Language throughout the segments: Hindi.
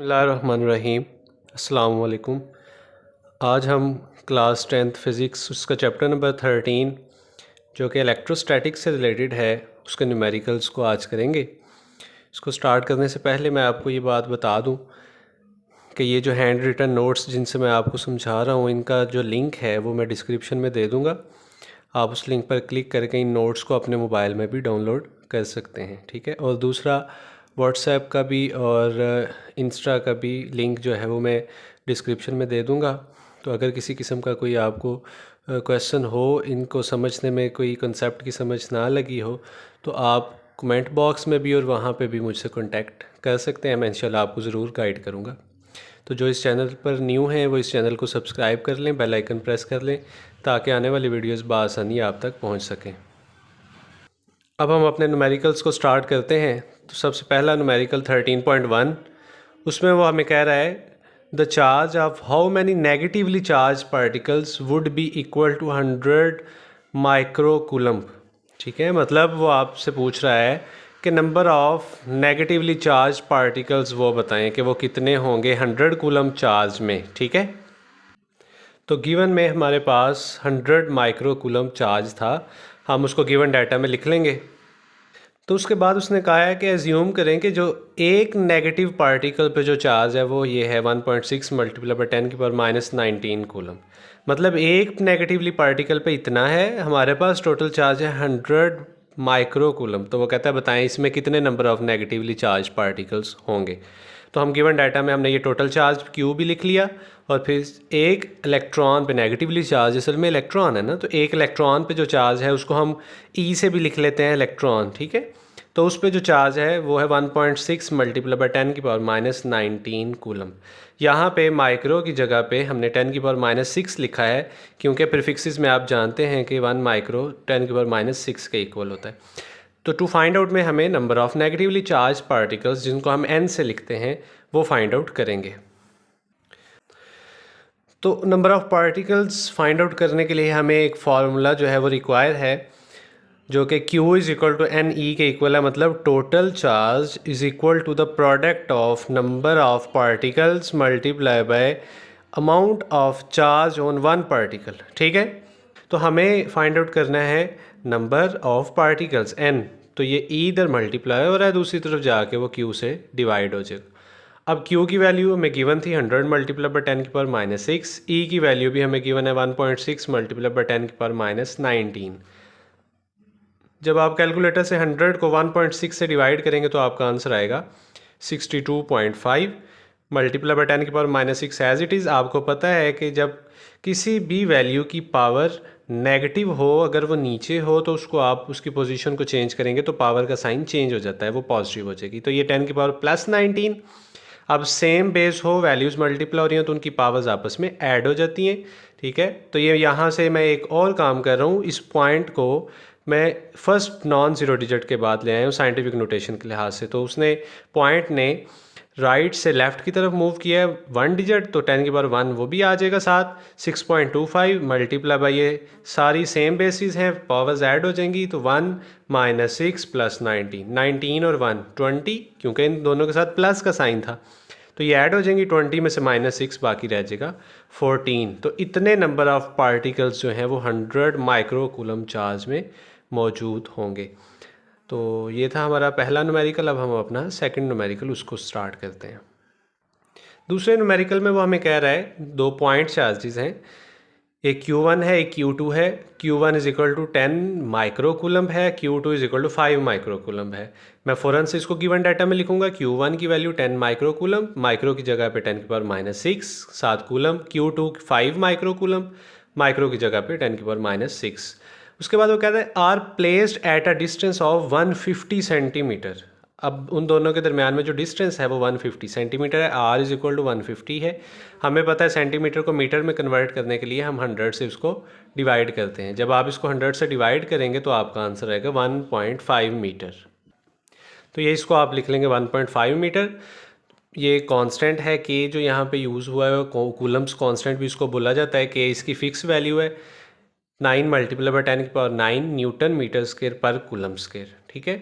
बिस्मिल्लाहिर्रहमानिर्रहीम। अस्सलाम वालेकुम। आज हम क्लास 10th फ़िज़िक्स उसका चैप्टर नंबर 13 जो कि इलेक्ट्रोस्टैटिक्स से रिलेटेड है उसके न्यूमेरिकल्स को आज करेंगे। इसको स्टार्ट करने से पहले मैं आपको ये बात बता दूं कि ये जो हैंड रिटन नोट्स जिनसे मैं आपको समझा रहा हूँ इनका जो लिंक है वो मैं डिस्क्रिप्शन में दे दूँगा। आप उस लिंक पर क्लिक करके इन नोट्स को अपने मोबाइल में भी डाउनलोड कर सकते हैं, ठीक है। और दूसरा व्हाट्सएप का भी और इंस्टा का भी लिंक जो है वो मैं डिस्क्रिप्शन में दे दूँगा। तो अगर किसी किस्म का कोई आपको क्वेश्चन हो, इनको समझने में कोई कंसेप्ट की समझ ना लगी हो, तो आप कमेंट बॉक्स में भी और वहाँ पे भी मुझसे कांटेक्ट कर सकते हैं। मैं इंशाल्लाह आपको ज़रूर गाइड करूँगा। तो जो इस चैनल पर न्यू हैं वो इस चैनल को सब्सक्राइब कर लें, बेल आइकन प्रेस कर लें ताकि आने वाली वीडियोस बआसानी आप तक पहुंच सकें। अब हम अपने न्यूमेरिकल्स को स्टार्ट करते हैं। तो सबसे पहला न्यूमेरिकल 13.1, उसमें वो हमें कह रहा है the charge of how many negatively charged particles would be equal to 100 microcoulomb. ठीक है, मतलब वो आपसे पूछ रहा है कि number of negatively charged particles वो बताएं कि वो कितने होंगे 100 कूलम चार्ज में। ठीक है, तो गिवन में हमारे पास 100 माइक्रोकूलम चार्ज था, हम उसको गिवन डाटा में लिख लेंगे। तो उसके बाद उसने कहा है कि एज्यूम करें कि जो एक नेगेटिव पार्टिकल पे जो चार्ज है वो ये है 1.6 मल्टीप्लाई बाई 10 की पावर -19 कूलम। मतलब एक नेगेटिवली पार्टिकल पे इतना है, हमारे पास टोटल चार्ज है 100 माइक्रो कूलम। तो वो कहता है बताएं इसमें कितने number of negatively charged particles होंगे। तो हम गिवन डाटा में हमने ये टोटल चार्ज क्यू भी लिख लिया और फिर एक इलेक्ट्रॉन पे नेगेटिवली चार्ज, असल में इलेक्ट्रॉन है ना, तो एक इलेक्ट्रॉन पे जो चार्ज है उसको हम ई से भी लिख लेते हैं इलेक्ट्रॉन। ठीक है, तो उस पे जो चार्ज है वो है 1.6 मल्टीप्लाई बाई 10 की पावर -19 कूलम। यहाँ पे माइक्रो की जगह पे हमने 10 की पावर -6 लिखा है क्योंकि प्रीफिक्सेस में आप जानते हैं कि 1 माइक्रो 10 की पावर -6 के इक्वल होता है। तो टू फाइंड आउट में हमें number of negatively charged particles जिनको हम n से लिखते हैं वो फाइंड आउट करेंगे। तो number of particles find out करने के लिए हमें एक फार्मूला जो है वो रिक्वायर है जो कि Q is equal to n e के इक्वल है। मतलब total charge is equal to the product of number of particles multiply by amount of charge on one particle. ठीक है, तो हमें फाइंड आउट करना है नंबर ऑफ़ पार्टिकल्स n। तो ये e इधर मल्टीप्लाई हो रहा है, दूसरी तरफ जाके वो Q से डिवाइड हो जाएगा। अब Q की वैल्यू हमें गिवन थी 100 मल्टीप्लाई बाई 10 की पावर -6, E की वैल्यू भी हमें गिवन है 1.6 मल्टीप्लाई बाई 10 की पावर -19। जब आप कैलकुलेटर से 100 को 1.6 से डिवाइड करेंगे तो आपका आंसर आएगा 62.5 मल्टीप्लाई बाई 10 की पावर -6 एज इट इज़। आपको पता है कि जब किसी भी वैल्यू की पावर नेगेटिव हो, अगर वो नीचे हो तो उसको आप उसकी पोजीशन को चेंज करेंगे तो पावर का साइन चेंज हो जाता है, वो पॉजिटिव हो जाएगी। तो ये 10 की पावर +19। अब सेम बेस हो, वैल्यूज़ मल्टीप्लाई हो रही हैं तो उनकी पावर्स आपस में ऐड हो जाती हैं। ठीक है, तो ये यहाँ से मैं एक और काम कर रहा हूँ, इस पॉइंट को मैं फर्स्ट नॉन ज़ीरो डिजिट के बाद ले आया हूँ साइंटिफिक नोटेशन के लिहाज से। तो उसने पॉइंट ने राइट से लेफ़्ट की तरफ मूव किया है 1 डिजिट, तो 10 की पावर 1 वो भी आ जाएगा साथ। 6.25 मल्टीप्लाई बाई ये सारी सेम बेसिस हैं, पावर्स ऐड हो जाएंगी तो 1 - 6 + 19, 19 और 1 20, क्योंकि इन दोनों के साथ प्लस का साइन था तो ये ऐड हो जाएंगी। 20 में से -6 बाकी रह जाएगा 14। तो इतने नंबर ऑफ़ पार्टिकल्स जो हैं वो 100 माइक्रो कूलम चार्ज में मौजूद होंगे। तो ये था हमारा पहला न्यूमेरिकल। अब हम अपना सेकंड न्यूमेरिकल उसको स्टार्ट करते हैं। दूसरे न्यूमेरिकल में वो हमें कह रहा है 2 पॉइंट चार्जेस हैं, एक Q1 है एक Q2 है। Q1 is equal to 10 microcoulomb है, Q2 is equal to 5 microcoulomb है। मैं फ़ौरन से इसको गिवन डाटा में लिखूंगा। Q1 की वैल्यू 10 माइक्रोकूलम, माइक्रो की जगह पे 10 की power -6 7 coulomb. Q2 5 microcoulomb, micro की जगह पे 10 की पावर -6। उसके बाद वो कहता है are placed at a distance of 150 centimetre. अब उन दोनों के दरमियान में जो डिस्टेंस है वो 150 सेंटीमीटर है। आर इज़ इक्वल टू 150 है। हमें पता है सेंटीमीटर को मीटर में कन्वर्ट करने के लिए हम 100 से उसको डिवाइड करते हैं। जब आप इसको 100 से डिवाइड करेंगे तो आपका आंसर आएगा 1.5 मीटर। तो ये इसको आप लिख लेंगे 1.5 मीटर। ये कांस्टेंट है के जो यहाँ पे यूज़ हुआ है, कूलम्स कांस्टेंट भी इसको बोला जाता है। के इसकी फ़िक्स वैल्यू है 9 मल्टीप्लाई बाई 10 की पावर 9 न्यूटन मीटर स्क्वायर पर कूलम स्क्वायर। ठीक है,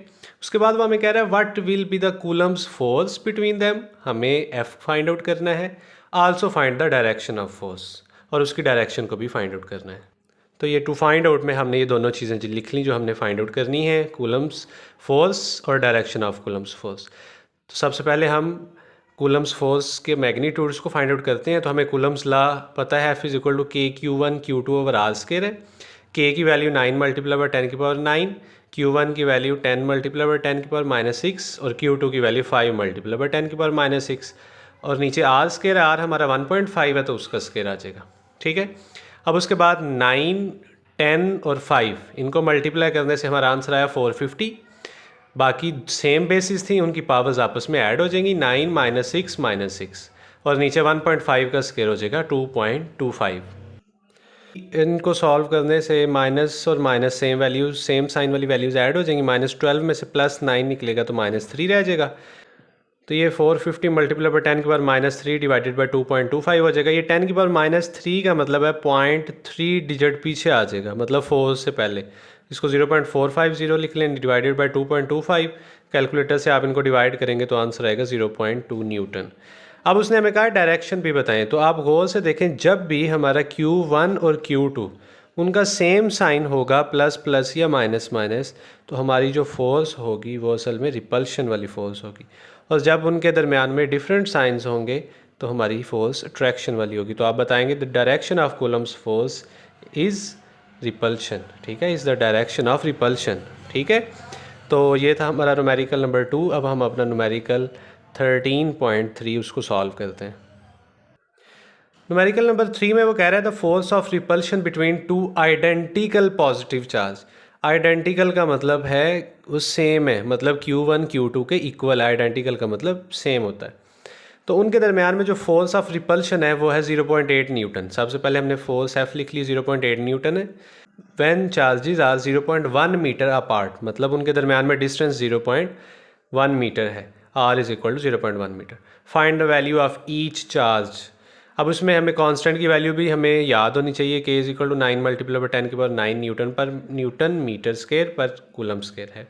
उसके बाद वो हमें कह रहा है what will be the Coulomb's force between them, हमें एफ फाइंड आउट करना है, also find the direction of force, और उसकी डायरेक्शन को भी फाइंड आउट करना है। तो ये टू फाइंड आउट में हमने ये दोनों चीज़ें लिख ली जो हमने फाइंड आउट करनी है, कूलम्स फोर्स और डायरेक्शन ऑफ कूलम्स फोर्स। तो सबसे पहले हम कूलम्स फोर्स के मैग्नीट्यूड्स को फाइंड आउट करते हैं। तो हमें कूलम्स लॉ पता है, F इज इक्वल टू के Q1 Q2 over r square है। K की वैल्यू 9 मल्टीप्लाई बाय 10 की पावर 9, Q1 की वैल्यू 10 मल्टीप्लाई बाय 10 की पावर -6 और Q2 की वैल्यू 5 मल्टीप्लाई बाय 10 की पावर -6, और नीचे आर स्क्वायर, आर हमारा 1.5 है तो उसका स्क्वायर आ जाएगा। ठीक है, अब उसके बाद 9, 10 और 5 इनको मल्टीप्लाई करने से हमारा आंसर आया 450। बाकी सेम बेसिस थी, उनकी पावर्स आपस में ऐड हो जाएंगी, 9 -6 -6, और नीचे 1.5 का स्क्वायर हो जाएगा 2.25। इनको सॉल्व करने से माइनस और minus same values, same sign वाली वैल्यूज ऐड हो जाएंगी। -12 में से +9 निकलेगा तो -3 रह जाएगा। तो ये 450 मल्टीप्लाई बाय 10 की पावर -3 डिवाइडेड बाय 2.25 हो जाएगा। ये 10 की पावर -3 का मतलब है 0.3 डिजिट पीछे आ जाएगा, मतलब 4 से पहले। इसको 0.450 लिख लें डिवाइडेड बाय 2.25। कैलकुलेटर से आप इनको डिवाइड करेंगे तो आंसर आएगा 0.2 न्यूटन। अब उसने हमें कहा डायरेक्शन भी बताएं, तो आप गौर से देखें, जब भी हमारा Q1 और Q2 उनका सेम साइन होगा, प्लस प्लस या माइनस माइनस, तो हमारी जो फोर्स होगी वो असल में रिपल्शन वाली फोर्स होगी, और जब उनके दरमियान में डिफरेंट साइंस होंगे तो हमारी फोर्स अट्रैक्शन वाली होगी। तो आप बताएंगे the direction of Coulomb's force is repulsion. ठीक है, is the direction of repulsion. ठीक है, तो ये था हमारा न्यूमेरिकल नंबर 2। अब हम अपना न्यूमेरिकल 13.3 उसको सॉल्व करते हैं। न्यूमेरिकल नंबर 3 में वो कह रहा है the force of repulsion between two identical positive charge. Identical का मतलब है वो सेम है, मतलब Q1 Q2 के इक्वल। आइडेंटिकल का मतलब सेम होता है। तो उनके दरमियान में जो फोर्स ऑफ रिपल्शन है वो है 0.8 न्यूटन। सबसे पहले हमने फोर्स F लिख ली, 0.8 न्यूटन है। When charges are 0.1 metre apart, मतलब उनके दरमियान में डिस्टेंस 0.1 मीटर है। R is equal to 0.1 metre. Find the value of each charge. अब उसमें हमें कांस्टेंट की वैल्यू भी हमें याद होनी चाहिए। K is equal to 9 multiply by 10 की पावर 9 न्यूटन मीटर स्क्वायर पर कूलम स्क्वायर है।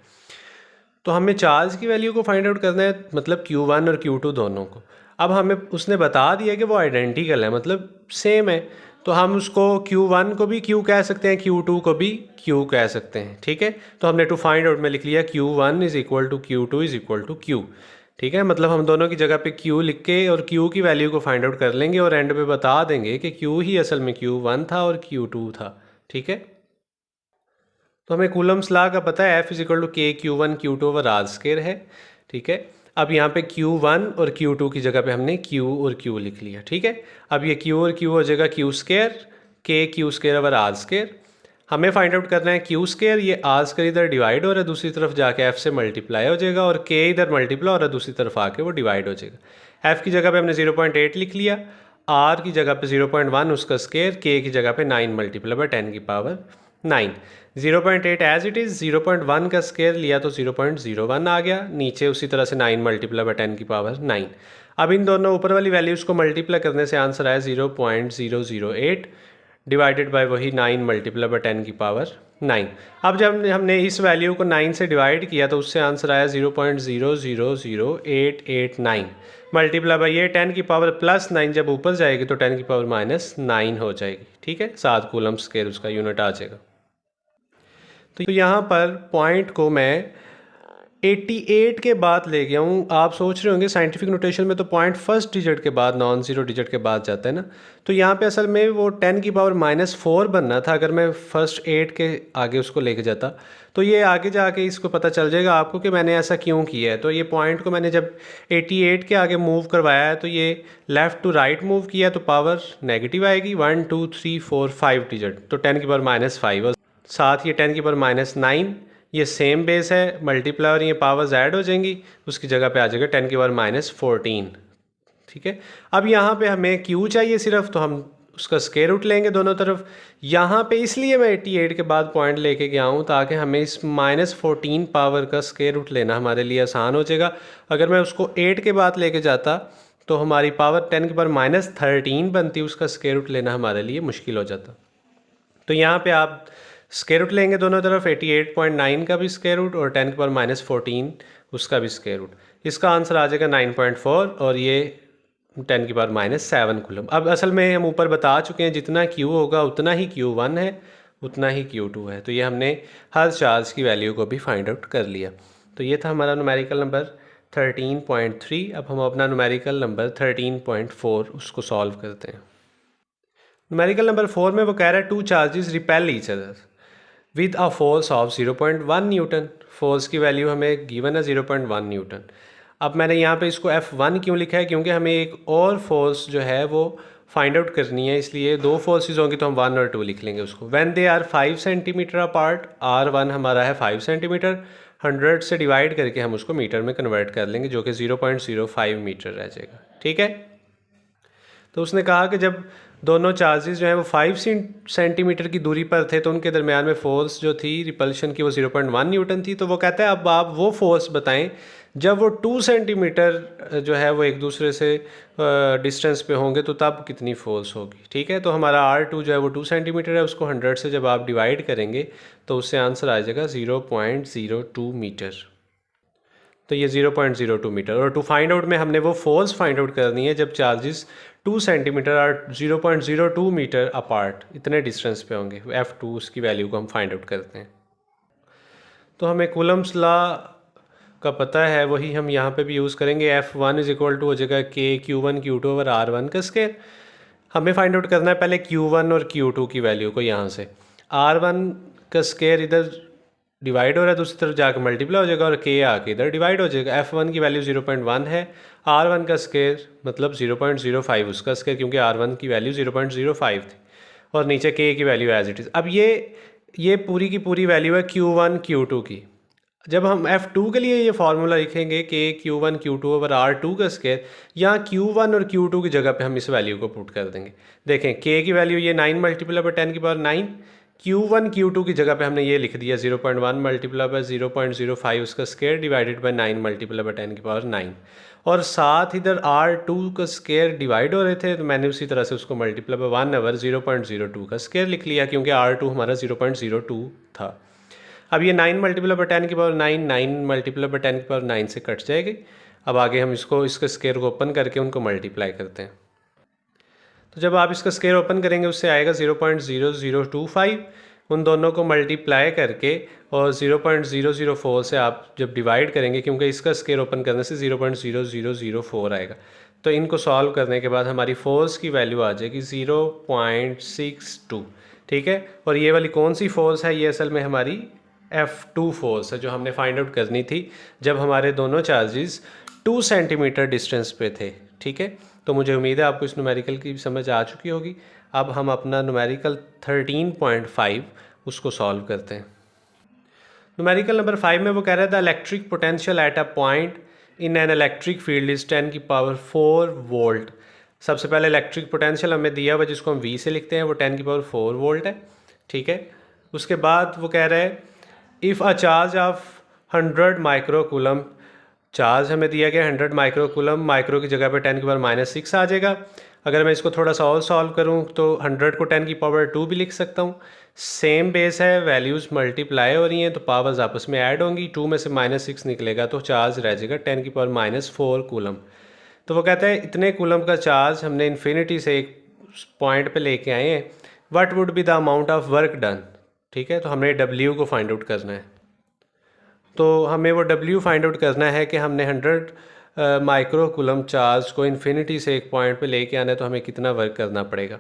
तो हमें चार्ज की वैल्यू को फाइंड आउट करना है, मतलब Q1 और Q2 दोनों को। अब हमें उसने बता दिया कि वो आइडेंटिकल है, मतलब सेम है, तो हम उसको Q1 को भी Q कह सकते हैं, Q2 को भी Q कह सकते हैं। ठीक है, तो हमने टू फाइंड आउट में लिख लिया Q1 is equal to Q2 is equal to Q। ठीक है, मतलब हम दोनों की जगह पे Q लिख के और Q की वैल्यू को फाइंड आउट कर लेंगे और एंड पे बता देंगे कि Q ही असल में Q1 था और Q2 था। ठीक है, तो हमें कूलम्स लॉ का पता है, F इज इक्वल टू के Q1 Q2 over r square है। ठीक है, अब यहाँ पे Q1 और Q2 की जगह पे हमने Q और Q लिख लिया। ठीक है, अब ये Q और Q हो जाएगा Q स्क्वायर, के Q square over r square. हमें फाइंड आउट करना है Q स्क्वायर, ये आर स्क्वायर इधर डिवाइड हो रहा है, दूसरी तरफ जाके F से मल्टीप्लाई हो जाएगा, और K इधर मल्टीप्लाई हो रहा है, दूसरी तरफ आके वो डिवाइड हो जाएगा। F की जगह पे हमने 0.8 लिख लिया, R की जगह पे 0.1 उसका स्क्वायर, K की जगह पे 9 मल्टीप्लाई बाय 10 की पावर 9। 0.8 एज इट इज़, 0.1 का स्क्वायर लिया तो 0.01 आ गया, नीचे उसी तरह से 9 मल्टीप्लाई बाय 10 की पावर 9। अब इन दोनों ऊपर वाली वैल्यूज़ को मल्टीप्लाई करने से आंसर आया 0.008 डिवाइडेड बाय वही 9 मल्टीप्लाई बाय 10 की पावर 9। अब जब हमने इस वैल्यू को 9 से डिवाइड किया तो उससे आंसर आया 0.000889 मल्टीप्लाई बाय ये 10 की पावर +9, जब ऊपर जाएगी तो 10 की पावर -9 हो जाएगी। ठीक है, 7 कूलम स्क्वायर उसका यूनिट आ जाएगा। तो यहाँ पर पॉइंट को मैं 88 के बाद ले गया हूँ। आप सोच रहे होंगे साइंटिफिक नोटेशन में तो पॉइंट फर्स्ट डिजिट के बाद, नॉन ज़ीरो डिजिट के बाद जाता है ना, तो यहाँ पे असल में वो 10 की पावर -4 बनना था अगर मैं फर्स्ट 8 के आगे उसको लेके जाता। तो ये आगे जाके इसको पता चल जाएगा आपको कि मैंने ऐसा क्यों किया है। तो ये पॉइंट को मैंने जब 88 के आगे मूव करवाया है तो ये लेफ़्ट टू राइट मूव किया तो पावर नेगेटिव आएगी, 1 2 3 4 5 डिजिट, तो 10 की पावर -5 और साथ ये 10 की पावर -9, ये सेम बेस है, मल्टीप्लाई और ये पावर्स ऐड हो जाएंगी, उसकी जगह पे आ जाएगा 10 की पावर -14। ठीक है, अब यहाँ पे हमें Q चाहिए सिर्फ, तो हम उसका स्क्वायर रूट लेंगे दोनों तरफ। यहाँ पे इसलिए मैं 88 के बाद पॉइंट लेके गया हूँ ताकि हमें इस -14 पावर का स्क्वायर रूट लेना हमारे लिए आसान हो जाएगा। अगर मैं उसको 8 के बाद लेके जाता तो हमारी पावर 10 की पावर -13 बनती, उसका स्क्वायर रूट लेना हमारे लिए मुश्किल हो जाता। तो यहाँ पे आप स्क्वायर रूट लेंगे दोनों तरफ, 88.9 का भी स्क्वायर रूट और 10 की पावर -14 उसका भी स्क्वायर रूट। इसका आंसर आ जाएगा 9.4 और ये 10 की पावर -7 कूलम। अब असल में हम ऊपर बता चुके हैं जितना Q होगा उतना ही Q1 है, उतना ही Q2 है। तो ये हमने हर चार्ज की वैल्यू को भी फाइंड आउट कर लिया। तो ये था हमारा न्यूमेरिकल नंबर 13.3। अब हम अपना न्यूमेरिकल नंबर 13.4 उसको सॉल्व करते हैं। न्यूमेरिकल नंबर 4 में वो कह रहा है 2 charges repel each other with a force of 0.1 Newton. Force की वैल्यू हमें गिवन है 0.1 न्यूटन। अब मैंने यहाँ पे इसको F1 क्यों लिखा है, क्योंकि हमें एक और फोर्स जो है वो फाइंड आउट करनी है, इसलिए दो फोर्सेज होंगी तो हम 1 और 2 लिख लेंगे उसको। When they are 5 centimetre apart, R1 हमारा है 5 सेंटीमीटर, 100 से डिवाइड करके हम उसको मीटर में कन्वर्ट कर लेंगे जो कि 0.05 मीटर रह जाएगा। ठीक है, तो उसने कहा कि जब दोनों चार्जेस जो हैं वो 5 सेंटीमीटर की दूरी पर थे तो उनके दरमियान में फ़ोर्स जो थी रिपल्शन की वो 0.1 न्यूटन थी। तो वो कहता है अब आप वो फोर्स बताएं जब वो 2 सेंटीमीटर जो है वो एक दूसरे से डिस्टेंस पे होंगे तो तब कितनी फोर्स होगी। ठीक है, तो हमारा R2 जो है वो 2 सेंटीमीटर है, उसको 100 से जब आप डिवाइड करेंगे तो उससे आंसर आ जाएगा 0.02 मीटर। तो ये 0.02 मीटर। और टू फाइंड आउट में हमने वो फोर्स फाइंड आउट करनी है जब चार्जेस 2 सेंटीमीटर और 0.02 मीटर अपार्ट इतने डिस्टेंस पे होंगे। F2 उसकी वैल्यू को हम फाइंड आउट करते हैं। तो हमें कूलम्स लॉ का पता है, वही हम यहाँ पे भी यूज़ करेंगे। F1 इज इक्वल टू हो जाएगा K Q1 Q2 over R1 का स्क्वायर। हमें फाइंड आउट करना है पहले Q1 और Q2 की वैल्यू को। यहाँ से R1 का स्क्वायर इधर डिवाइड हो रहा है, दूसरी तरफ जाकर मल्टीप्लाई हो जाएगा और K आके इधर डिवाइड हो जाएगा। F1 की वैल्यू 0.1 है, R1 का स्क्वायर मतलब 0.05 उसका स्क्वायर, क्योंकि R1 की वैल्यू 0.05 थी और नीचे K की वैल्यू एज इट इज़। अब ये पूरी की पूरी वैल्यू है Q1 Q2 की। जब हम F2 के लिए ये फार्मूला लिखेंगे कि Q1 Q2 ओवर R2 का स्क्वायर, यहाँ Q1 और Q2 की जगह पे हम इस वैल्यू को पुट कर देंगे। देखें K की वैल्यू ये 9 मल्टीप्लाई बाय 10 की पावर 9, Q1 Q2 की जगह पे हमने ये लिख दिया 0.1 मल्टीप्लाई बाय 0.05 उसका square divided by 9 multiply by 10 की पावर 9, और साथ इधर R2 का स्क्वायर डिवाइड हो रहे थे तो मैंने उसी तरह से उसको मल्टीप्लाई बाय 1 ओवर 0.02 का स्क्वायर लिख लिया, क्योंकि R2 हमारा 0.02 था। अब ये 9 मल्टीप्लाई बाय 10 की पावर 9, 9 मल्टीप्लाई बाय 10 की पावर 9 से कट जाएगी। अब आगे हम इसका स्क्वायर को ओपन करके उनको मल्टीप्लाई करते हैं। तो जब आप इसका स्क्वायर ओपन करेंगे उससे आएगा 0.0025, उन दोनों को मल्टीप्लाई करके और 0.004 से आप जब डिवाइड करेंगे, क्योंकि इसका स्क्वायर ओपन करने से 0.0004 आएगा, तो इनको सॉल्व करने के बाद हमारी फोर्स की वैल्यू आ जाएगी 0.62। ठीक है, और ये वाली कौन सी फोर्स है, ये असल में हमारी F2 फोर्स है जो हमने फाइंड आउट करनी थी जब हमारे दोनों चार्जेस 2 सेंटीमीटर डिस्टेंस पे थे। ठीक है, तो मुझे उम्मीद है आपको इस न्यूमेरिकल की समझ आ चुकी होगी। अब हम अपना न्यूमेरिकल 13.5 उसको सॉल्व करते हैं। न्यूमेरिकल नंबर 5 में वो कह रहा था electric potential at a point in an electric field is 10 की पावर 4 वोल्ट। सबसे पहले इलेक्ट्रिक पोटेंशियल हमें दिया हुआ जिसको हम V से लिखते हैं, वो 10 की पावर 4 वोल्ट है। ठीक है, उसके बाद वो कह रहा है if a charge of 100 micro coulomb, charge हमें दिया गया 100 माइक्रो कूलम, माइक्रो की जगह पे 10 की पावर -6 आ जाएगा। अगर मैं इसको थोड़ा सा और सॉल्व करूं तो 100 को 10 की पावर 2 भी लिख सकता हूं। सेम बेस है, वैल्यूज़ मल्टीप्लाई हो रही हैं तो पावर्स आपस में ऐड होंगी, 2 में से -6 निकलेगा तो चार्ज रह जाएगा 10 की पावर -4 कूलम। तो वो कहता है इतने कूलम का चार्ज हमने इन्फिनिटी से एक पॉइंट पे लेके आए हैं, what would be the amount of work done. ठीक है, तो हमने W को फाइंड आउट करना है। तो हमें वो W फाइंड आउट करना है कि हमने 100 माइक्रो कूलम चार्ज को इन्फिनिटी से एक पॉइंट पे लेके आना है तो हमें कितना वर्क करना पड़ेगा।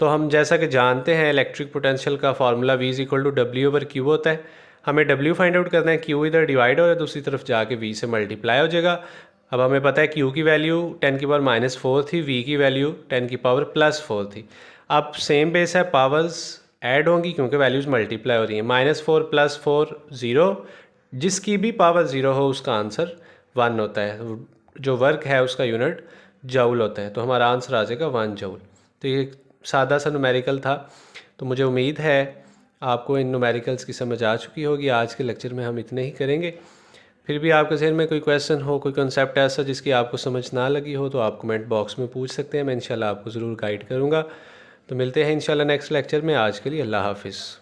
तो हम जैसा कि जानते हैं इलेक्ट्रिक पोटेंशियल का फार्मूला V = W/Q होता है। हमें W फाइंड आउट करना है, Q इधर डिवाइड हो रहा है, दूसरी तरफ जाके V से मल्टीप्लाई हो जाएगा। अब हमें पता है Q की वैल्यू 10 की पावर -4 थी, V की वैल्यू 10 की पावर +4 थी। अब सेम बेस है, पावर्स ऐड होंगी क्योंकि वैल्यूज़ मल्टीप्लाई हो रही हैं। -4 + 4 0, जिसकी भी पावर 0 हो उसका आंसर 1 होता है। जो वर्क है उसका यूनिट जूल होता है, तो हमारा आंसर आ जाएगा 1 जूल। तो ये सादा सा न्यूमेरिकल था। तो मुझे उम्मीद है आपको इन न्यूमेरिकल्स की समझ आ चुकी होगी। आज के लेक्चर में हम इतने ही करेंगे। फिर भी आपके जहन में कोई क्वेश्चन हो, कोई कंसेप्ट ऐसा जिसकी आपको समझ ना लगी हो तो आप कमेंट बॉक्स में पूछ सकते हैं। मैं इंशाल्लाह आपको ज़रूर गाइड करूँगा। तो मिलते हैं इंशाल्लाह नेक्स्ट लेक्चर में। आज के लिए अल्लाह हाफिज़।